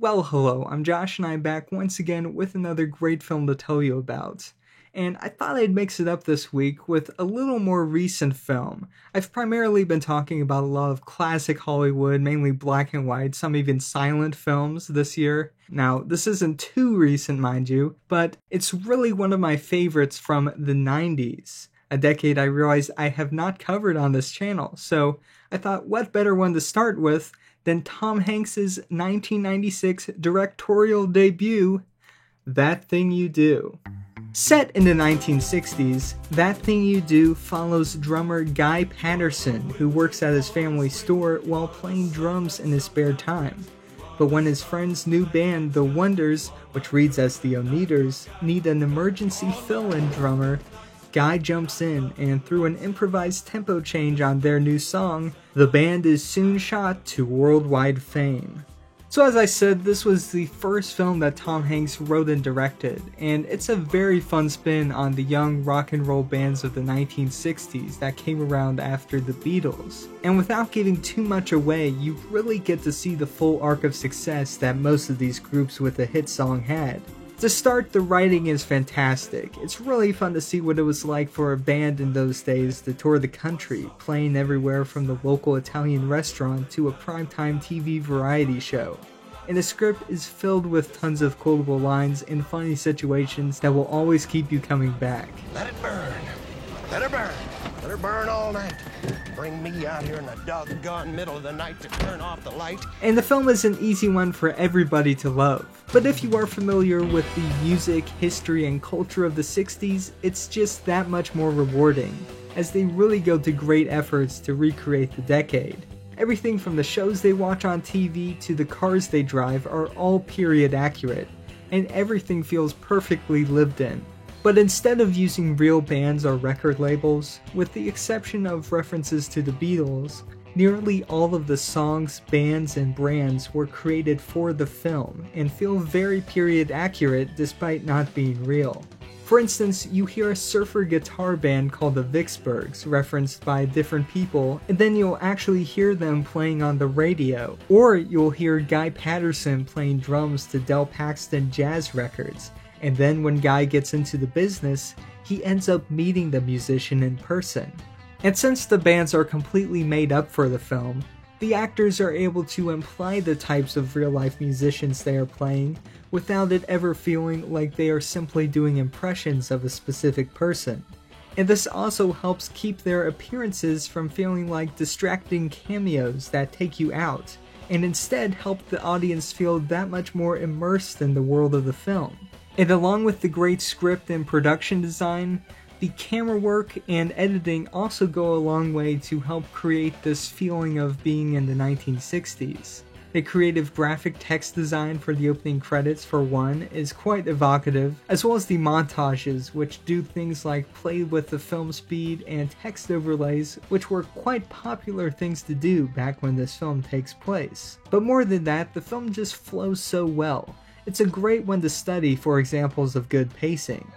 Well, hello, I'm Josh and I'm back once again with another great film to tell you about. And I thought I'd mix it up this week with a little more recent film. I've primarily been talking about a lot of classic Hollywood, mainly black and white, some even silent films this year. Now, this isn't too recent, mind you, but it's really one of my favorites from the 90s. A decade I realized I have not covered on this channel, so I thought what better one to start with than Tom Hanks' 1996 directorial debut, That Thing You Do. Set in the 1960s, That Thing You Do follows drummer Guy Patterson, who works at his family store while playing drums in his spare time. But when his friend's new band, The Wonders, which reads as The Oneaters, need an emergency fill-in drummer, Guy jumps in, and through an improvised tempo change on their new song, the band is soon shot to worldwide fame. So as I said, this was the first film that Tom Hanks wrote and directed, and it's a very fun spin on the young rock and roll bands of the 1960s that came around after the Beatles. And without giving too much away, you really get to see the full arc of success that most of these groups with a hit song had. To start, the writing is fantastic. It's really fun to see what it was like for a band in those days to tour the country, playing everywhere from the local Italian restaurant to a primetime TV variety show. And the script is filled with tons of quotable lines and funny situations that will always keep you coming back. Let it burn. Let her burn. Let her burn all night. Bring me out here in the doggone middle of the night to turn off the light. And the film is an easy one for everybody to love. But if you are familiar with the music, history, and culture of the 60s, it's just that much more rewarding, as they really go to great efforts to recreate the decade. Everything from the shows they watch on TV to the cars they drive are all period accurate, and everything feels perfectly lived in. But instead of using real bands or record labels, with the exception of references to the Beatles, nearly all of the songs, bands, and brands were created for the film, and feel very period accurate despite not being real. For instance, you hear a surfer guitar band called the Vicksburgs referenced by different people, and then you'll actually hear them playing on the radio. Or you'll hear Guy Patterson playing drums to Del Paxton jazz records, and then when Guy gets into the business, he ends up meeting the musician in person. And since the bands are completely made up for the film, the actors are able to imply the types of real-life musicians they are playing without it ever feeling like they are simply doing impressions of a specific person. And this also helps keep their appearances from feeling like distracting cameos that take you out, and instead help the audience feel that much more immersed in the world of the film. And along with the great script and production design, the camera work and editing also go a long way to help create this feeling of being in the 1960s. The creative graphic text design for the opening credits, for one, is quite evocative, as well as the montages, which do things like play with the film speed and text overlays, which were quite popular things to do back when this film takes place. But more than that, the film just flows so well. It's a great one to study for examples of good pacing.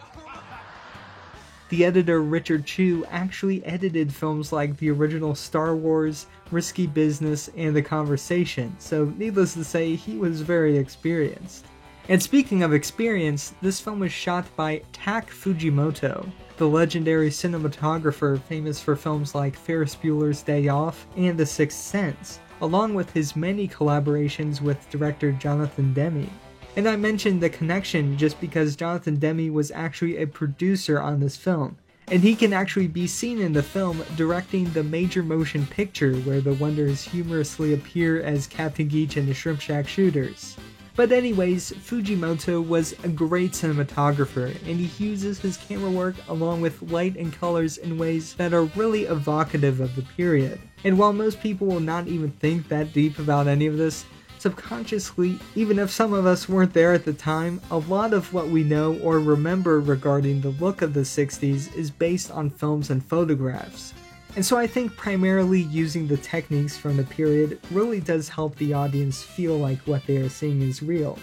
The editor Richard Chew actually edited films like the original Star Wars, Risky Business, and The Conversation, so needless to say, he was very experienced. And speaking of experience, this film was shot by Tak Fujimoto, the legendary cinematographer famous for films like Ferris Bueller's Day Off and The Sixth Sense, along with his many collaborations with director Jonathan Demme. And I mentioned the connection just because Jonathan Demme was actually a producer on this film, and he can actually be seen in the film directing the major motion picture where the Wonders humorously appear as Captain Geach and the Shrimp Shack Shooters. But anyways, Fujimoto was a great cinematographer, and he uses his camera work along with light and colors in ways that are really evocative of the period. And while most people will not even think that deep about any of this, subconsciously, even if some of us weren't there at the time, a lot of what we know or remember regarding the look of the 60s is based on films and photographs. And so I think primarily using the techniques from the period really does help the audience feel like what they are seeing is real.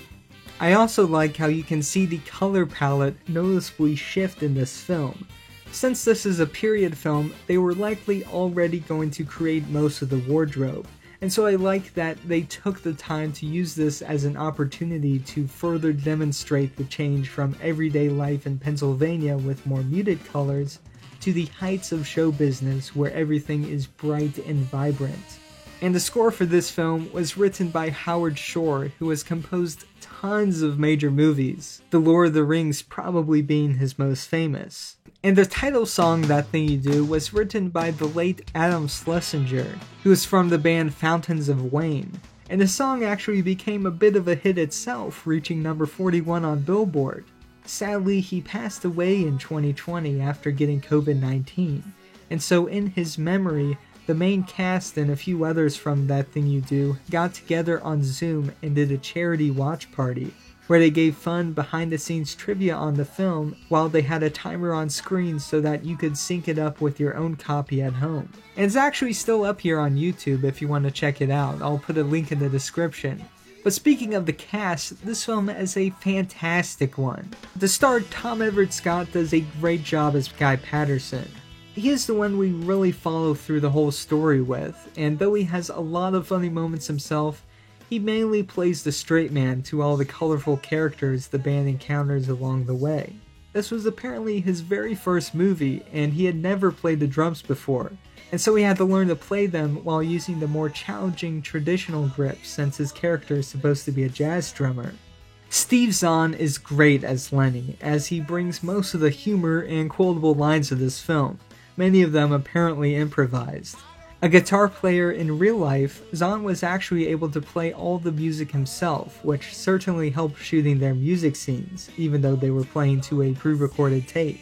I also like how you can see the color palette noticeably shift in this film. Since this is a period film, they were likely already going to create most of the wardrobe, And so I like that they took the time to use this as an opportunity to further demonstrate the change from everyday life in Pennsylvania with more muted colors to the heights of show business where everything is bright and vibrant. And the score for this film was written by Howard Shore, who has composed tons of major movies, The Lord of the Rings probably being his most famous. And the title song, That Thing You Do, was written by the late Adam Schlesinger, who is from the band Fountains of Wayne. And the song actually became a bit of a hit itself, reaching number 41 on Billboard. Sadly, he passed away in 2020 after getting COVID-19, and so in his memory, the main cast and a few others from That Thing You Do got together on Zoom and did a charity watch party, where they gave fun behind-the-scenes trivia on the film while they had a timer on screen so that you could sync it up with your own copy at home. And it's actually still up here on YouTube if you want to check it out. I'll put a link in the description. But speaking of the cast, this film is a fantastic one. The star Tom Everett Scott does a great job as Guy Patterson. He is the one we really follow through the whole story with, and though he has a lot of funny moments himself, he mainly plays the straight man to all the colorful characters the band encounters along the way. This was apparently his very first movie, and he had never played the drums before, and so he had to learn to play them while using the more challenging traditional grips since his character is supposed to be a jazz drummer. Steve Zahn is great as Lenny, as he brings most of the humor and quotable lines of this film, many of them apparently improvised. A guitar player in real life, Zahn was actually able to play all the music himself, which certainly helped shooting their music scenes, even though they were playing to a pre-recorded tape.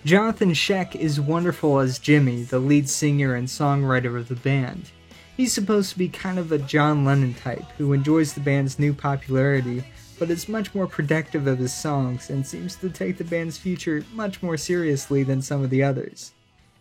Jonathan Scheck is wonderful as Jimmy, the lead singer and songwriter of the band. He's supposed to be kind of a John Lennon type, who enjoys the band's new popularity, but is much more protective of his songs and seems to take the band's future much more seriously than some of the others.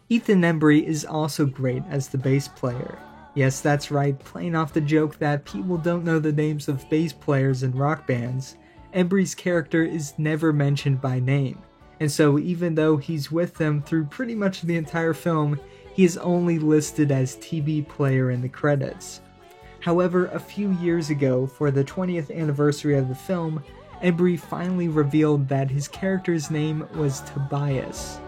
Ethan Embry is also great as the bass player. Yes, that's right, playing off the joke that people don't know the names of bass players in rock bands, Embry's character is never mentioned by name, and so even though he's with them through pretty much the entire film, he is only listed as TB player in the credits. However, a few years ago, for the 20th anniversary of the film, Embry finally revealed that his character's name was Tobias.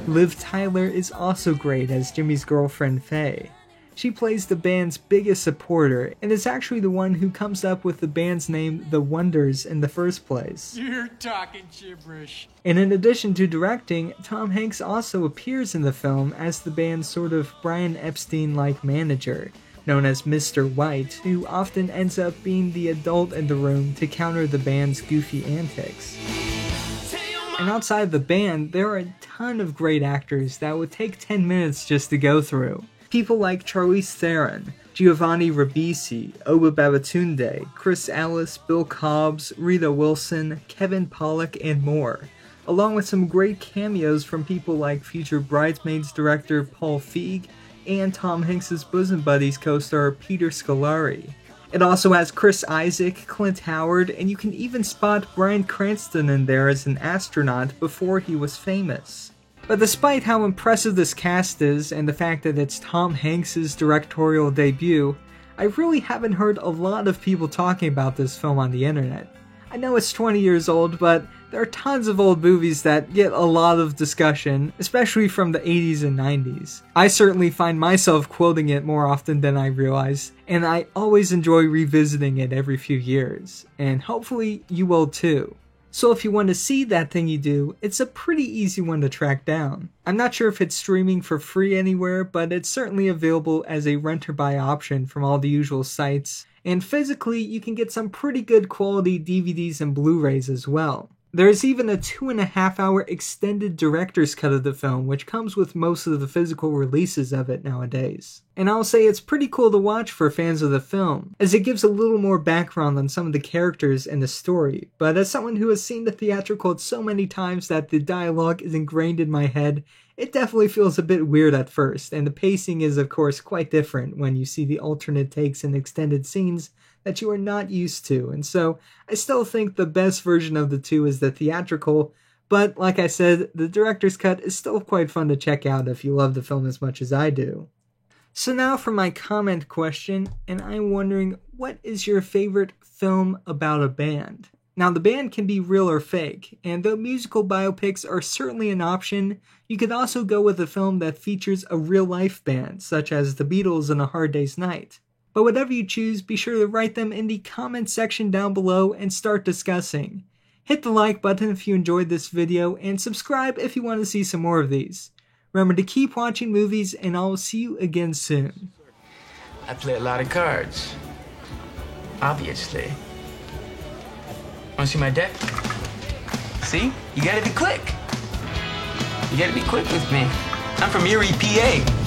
Liv Tyler is also great as Jimmy's girlfriend Faye. She plays the band's biggest supporter, and is actually the one who comes up with the band's name The Wonders in the first place. You're talking gibberish. And in addition to directing, Tom Hanks also appears in the film as the band's sort of Brian Epstein-like manager, known as Mr. White, who often ends up being the adult in the room to counter the band's goofy antics. And outside the band, there are a ton of great actors that would take 10 minutes just to go through. People like Charlize Theron, Giovanni Ribisi, Oba Babatunde, Chris Ellis, Bill Cobbs, Rita Wilson, Kevin Pollak, and more, along with some great cameos from people like future Bridesmaids director Paul Feig and Tom Hanks' bosom buddies co-star Peter Scolari. It also has Chris Isaac, Clint Howard, and you can even spot Bryan Cranston in there as an astronaut before he was famous. But despite how impressive this cast is, and the fact that it's Tom Hanks' directorial debut, I really haven't heard a lot of people talking about this film on the internet. I know it's 20 years old, but there are tons of old movies that get a lot of discussion, especially from the 80s and 90s. I certainly find myself quoting it more often than I realize, and I always enjoy revisiting it every few years, and hopefully you will too. So if you want to see That Thing You Do, it's a pretty easy one to track down. I'm not sure if it's streaming for free anywhere, but it's certainly available as a rent-or-buy option from all the usual sites, and physically you can get some pretty good quality DVDs and Blu-rays as well. There is even a 2.5-hour extended director's cut of the film, which comes with most of the physical releases of it nowadays. And I'll say it's pretty cool to watch for fans of the film, as it gives a little more background on some of the characters and the story, but as someone who has seen the theatrical so many times that the dialogue is ingrained in my head, it definitely feels a bit weird at first, and the pacing is of course quite different when you see the alternate takes and extended scenes that you are not used to, and so I still think the best version of the two is the theatrical, but like I said, the director's cut is still quite fun to check out if you love the film as much as I do. So now for my comment question, and I'm wondering, what is your favorite film about a band? Now the band can be real or fake, and though musical biopics are certainly an option, you could also go with a film that features a real-life band, such as the Beatles in A Hard Day's Night. But whatever you choose, be sure to write them in the comment section down below and start discussing. Hit the like button if you enjoyed this video, and subscribe if you want to see some more of these. Remember to keep watching movies, and I'll see you again soon. I play a lot of cards. Obviously. Want to see my deck? See? You gotta be quick. You gotta be quick with me. I'm from Erie, PA.